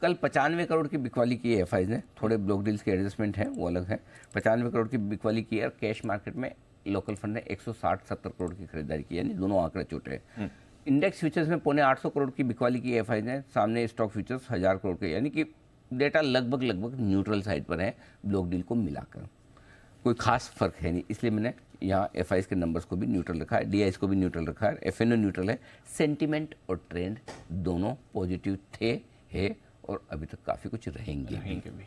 कल 95 करोड़ की बिकवाली की एफआईज ने, थोड़े ब्लॉक डील्स के एडजस्टमेंट है वो अलग है, 95 करोड़ की बिकवाली की और कैश मार्केट में लोकल फंड ने 160-70 करोड़ की खरीदारी की, यानी दोनों आंकड़े छोटे हैं। इंडेक्स फ्यूचर्स में 850 करोड़ की बिकवाली की एफआईज ने, सामने स्टॉक फ्यूचर्स 1000 करोड़ के, यानी कि डेटा लगभग न्यूट्रल साइड पर है ब्लॉक डील को मिलाकर, कोई खास फर्क है नहीं। इसलिए मैंने यहाँ एफआईज के नंबर्स को भी न्यूट्रल रखा है, डीआईज को भी न्यूट्रल रखा है, एफएनओ न्यूट्रल है। सेंटिमेंट और ट्रेंड दोनों पॉजिटिव थे, है और अभी तक काफ़ी कुछ रहेंगे भी।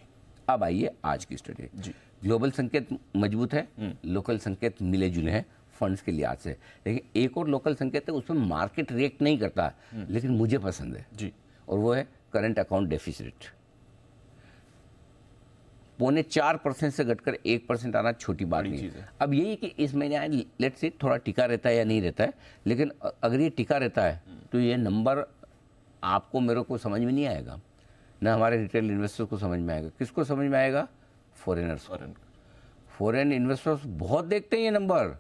अब आइए आज की स्टडी। ग्लोबल संकेत मजबूत है, लोकल संकेत मिले जुले हैं फंड्स के लिहाज से, लेकिन एक और लोकल संकेत है उसमें मार्केट रिएक्ट नहीं करता, लेकिन मुझे पसंद है जी, और वो है करंट अकाउंट डेफिसिट। 4.25% से घटकर 1% आना छोटी बात नहीं है। अब यही कि इस महीने लेट्स से थोड़ा टिका रहता है या नहीं रहता है, लेकिन अगर ये टिका रहता है तो ये नंबर आपको मेरे को समझ में नहीं आएगा, ना हमारे रिटेल इन्वेस्टर्स को समझ में आएगा। किसको समझ में आएगा? फॉरेनर्स। फॉरेन इन्वेस्टर्स बहुत देखते हैं ये नंबर।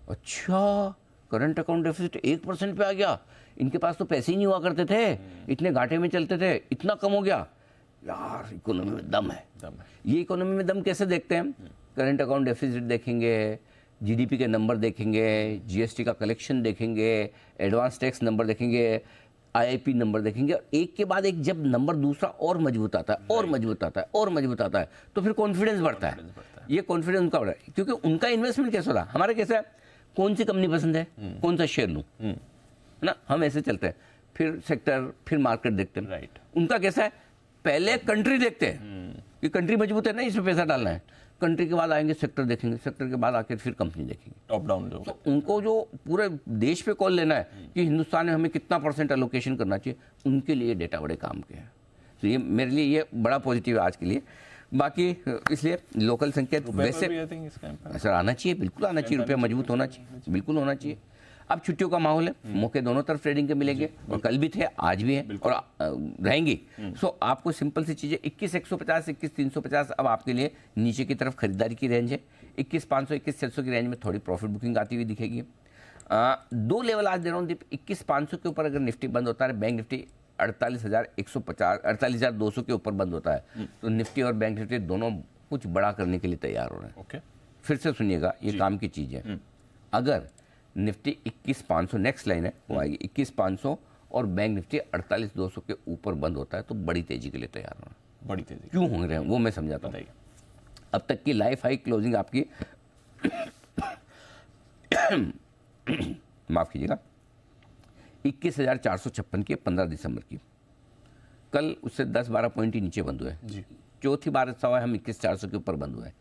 अच्छा, करंट अकाउंट डेफिसिट 1% पे आ गया, इनके पास तो पैसे ही नहीं हुआ करते थे, इतने घाटे में चलते थे, इतना कम हो गया, यार इकोनॉमी में दम है। ये इकोनॉमी में दम कैसे देखते हैं? करंट अकाउंट डेफिसिट देखेंगे, जीडीपी के नंबर देखेंगे, जीएसटी का कलेक्शन देखेंगे, एडवांस टैक्स नंबर देखेंगे, आईआईपी नंबर देखेंगे, और एक के बाद एक जब नंबर दूसरा और मजबूत आता है और मजबूत आता है और मजबूत आता है तो फिर कॉन्फिडेंस बढ़ता है। ये कॉन्फिडेंस उनका बढ़ा है, क्योंकि उनका इन्वेस्टमेंट कैसा रहा, हमारा कैसा है, कौन सी कंपनी पसंद है, कौन सा शेयर लूँ, है ना, हम ऐसे चलते हैं, फिर सेक्टर, फिर मार्केट देखते हैं। राइट। उनका कैसा है, पहले कंट्री देखते हैं कि कंट्री मजबूत है ना, इसमें पैसा डालना है, कंट्री के बाद आएंगे सेक्टर देखेंगे, सेक्टर के बाद आके फिर कंपनी देखेंगे, टॉप डाउन। तो उनको जो पूरे देश पे कॉल लेना है कि हिंदुस्तान में हमें कितना % एलोकेशन करना चाहिए, उनके लिए डेटा बड़े काम के हैं। तो ये मेरे लिए ये बड़ा पॉजिटिव है आज के लिए। बाकी इसलिए लोकल संकेत वैसे असर आना चाहिए, बिल्कुल आना चाहिए, रुपया मजबूत होना चाहिए, बिल्कुल होना चाहिए। अब छुट्टियों का माहौल है, मौके दोनों तरफ ट्रेडिंग के मिलेंगे, और कल भी थे, आज भी है और रहेंगी। सो आपको सिंपल सी चीज़ें, 21,150, 21,350 अब आपके लिए नीचे की तरफ खरीदारी की रेंज है। 21,500, 21,600 की रेंज में थोड़ी प्रॉफिट बुकिंग आती हुई दिखेगी। 2 लेवल आज दे रहा हूँ दीप। 21,500 के ऊपर अगर निफ्टी बंद होता है, बैंक निफ्टी 48,150, 48,200 के ऊपर बंद होता है, तो निफ्टी और बैंक निफ्टी दोनों कुछ बड़ा करने के लिए तैयार हो रहे हैं। फिर से सुनिएगा, ये काम की चीज़ है। अगर निफ्टी 21,500 नेक्स्ट लाइन है वो आएगी 21,500 और बैंक निफ्टी 48,200 के ऊपर बंद होता है, तो बड़ी तेजी के लिए तैयार होना। बड़ी तेजी क्यों हो रहे हैं वो मैं समझाता हूँ। अब तक की लाइफ हाई क्लोजिंग आपकी माफ कीजिएगा 21,456 की 15 दिसंबर की। कल उससे 10-12 पॉइंट ही नीचे बंद हुए। चौथी बार ऐसा हुआ है हम 21,400 के ऊपर बंद हुए।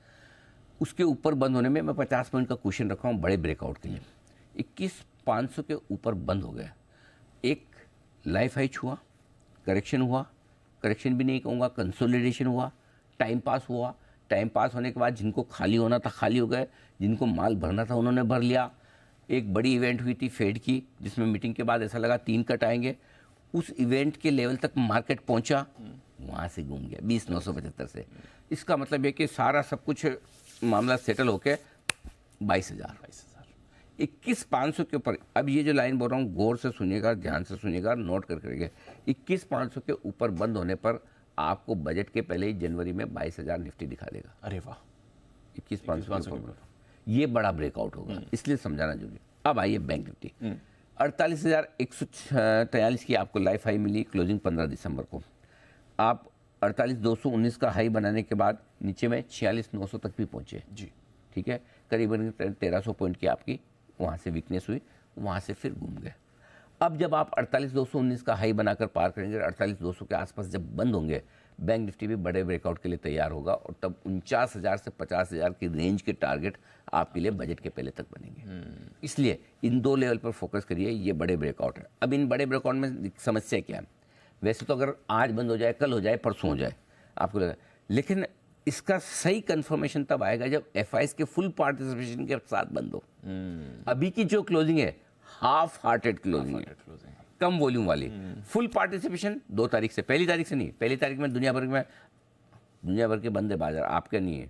उसके ऊपर बंद होने में मैं 50 पॉइंट का क्वेश्चन रखा हूँ बड़े ब्रेकआउट के लिए। 21,500 के ऊपर बंद हो गया, एक लाइफ हाई छुआ, करेक्शन हुआ, करेक्शन भी नहीं कहूँगा, कंसोलिडेशन हुआ, टाइम पास हुआ। टाइम पास होने के बाद जिनको खाली होना था खाली हो गए, जिनको माल भरना था उन्होंने भर लिया। एक बड़ी इवेंट हुई थी फेड की, जिसमें मीटिंग के बाद ऐसा लगा 3 कट आएंगे। उस इवेंट के लेवल तक मार्केट पहुंचा, वहाँ से घूम गया 20,975 से। इसका मतलब है कि सारा सब कुछ मामला सेटल होके 22,000, 21,500 के ऊपर। अब ये जो लाइन बोल रहा हूँ गौर से सुनिएगा, ध्यान से सुनिएगा, नोट कर करिएगा। 21,500 के ऊपर बंद होने पर आपको बजट के पहले ही जनवरी में 22,000 निफ्टी दिखा देगा। अरे वाह, 21,500 के ऊपर ये बड़ा ब्रेकआउट होगा, इसलिए समझाना जरूरी। अब आइए बैंक निफ्टी 48,143 की आपको लाइफ हाई मिली क्लोजिंग 15 दिसंबर को। आप 48,219 का हाई बनाने के बाद नीचे में 46,900 तक भी पहुंचे जी, ठीक है। करीबन 1,300 पॉइंट की आपकी वहाँ से वीकनेस हुई, वहाँ से फिर घूम गए। अब जब आप 48,219 का हाई बनाकर पार करेंगे, 48,200 के आसपास जब बंद होंगे, बैंक निफ्टी भी बड़े ब्रेकआउट के लिए तैयार होगा, और तब 49,000 से 50,000 की रेंज के टारगेट आपके लिए बजट के पहले तक बनेंगे। इसलिए इन 2 लेवल पर फोकस करिए, ये बड़े ब्रेकआउट है। अब इन बड़े ब्रेकआउट में समस्या क्या है? वैसे तो अगर आज बंद हो जाए, कल हो जाए, परसों हो जाए, आपको लगा, लेकिन इसका सही कंफर्मेशन तब आएगा जब एफआईज के फुल पार्टिसिपेशन के साथ बंद हो। अभी की जो क्लोजिंग है हाफ हार्टेड क्लोजिंग है, कम वॉल्यूम वाली। फुल पार्टिसिपेशन 2 तारीख से, पहली तारीख से नहीं। पहली तारीख में दुनिया भर के बंद है बाजार, आपके नहीं है।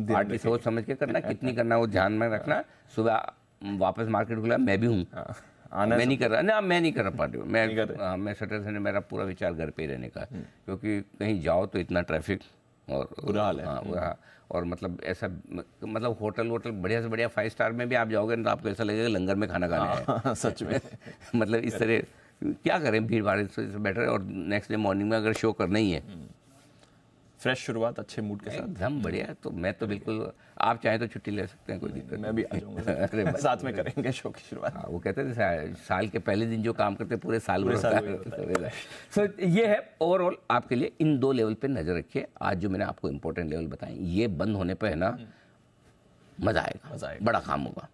पार्टी सोच समझ के करना, कितनी करना वो ध्यान में रखना। सुबह वापस मार्केट खुला, मैं भी हूँ, आना मैं नहीं कर रहा ना, मैं नहीं कर रहा पार्टी मैं नहीं कर रहे? हाँ, मैं सैटरडे संडे मेरा पूरा विचार घर पे ही रहने का है, क्योंकि कहीं जाओ तो इतना ट्रैफिक और बुरा हाल है। हाँ बुरा, और मतलब ऐसा मतलब होटल वोटल बढ़िया से बढ़िया 5 स्टार में भी आप जाओगे ना तो आपको ऐसा लगेगा लंगर में खाना खाने आए सच में। मतलब इस तरह क्या करें, भीड़ भाड़ से बेटर है। और नेक्स्ट डे मॉर्निंग में अगर शो करना ही है, फ्रेश शुरुआत अच्छे मूड के साथ। एकदम बढ़िया, तो मैं तो बिल्कुल, आप चाहें तो छुट्टी ले सकते हैं, कोई दिक्कत मैं भी आ जाऊंगा अरे भाई, साथ में करेंगे शो की शुरुआत। हाँ, वो कहते थे साल के पहले दिन जो काम करते हैं, पूरे साल पूरे साल भर वही होता है। सो ये है ओवरऑल आपके लिए, इन 2 लेवल पे नजर रखिए। आज जो मैंने आपको इंपॉर्टेंट लेवल बताए, ये बंद होने पे है ना मजा आएगा, बड़ा काम होगा।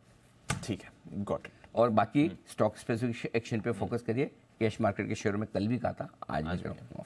ठीक है, गॉट इट। और बाकी स्टॉक स्पेसिफिक एक्शन पे फोकस करिए। कैश मार्केट के शेयरों में कल भी कहा था, आज भी करता हूँ।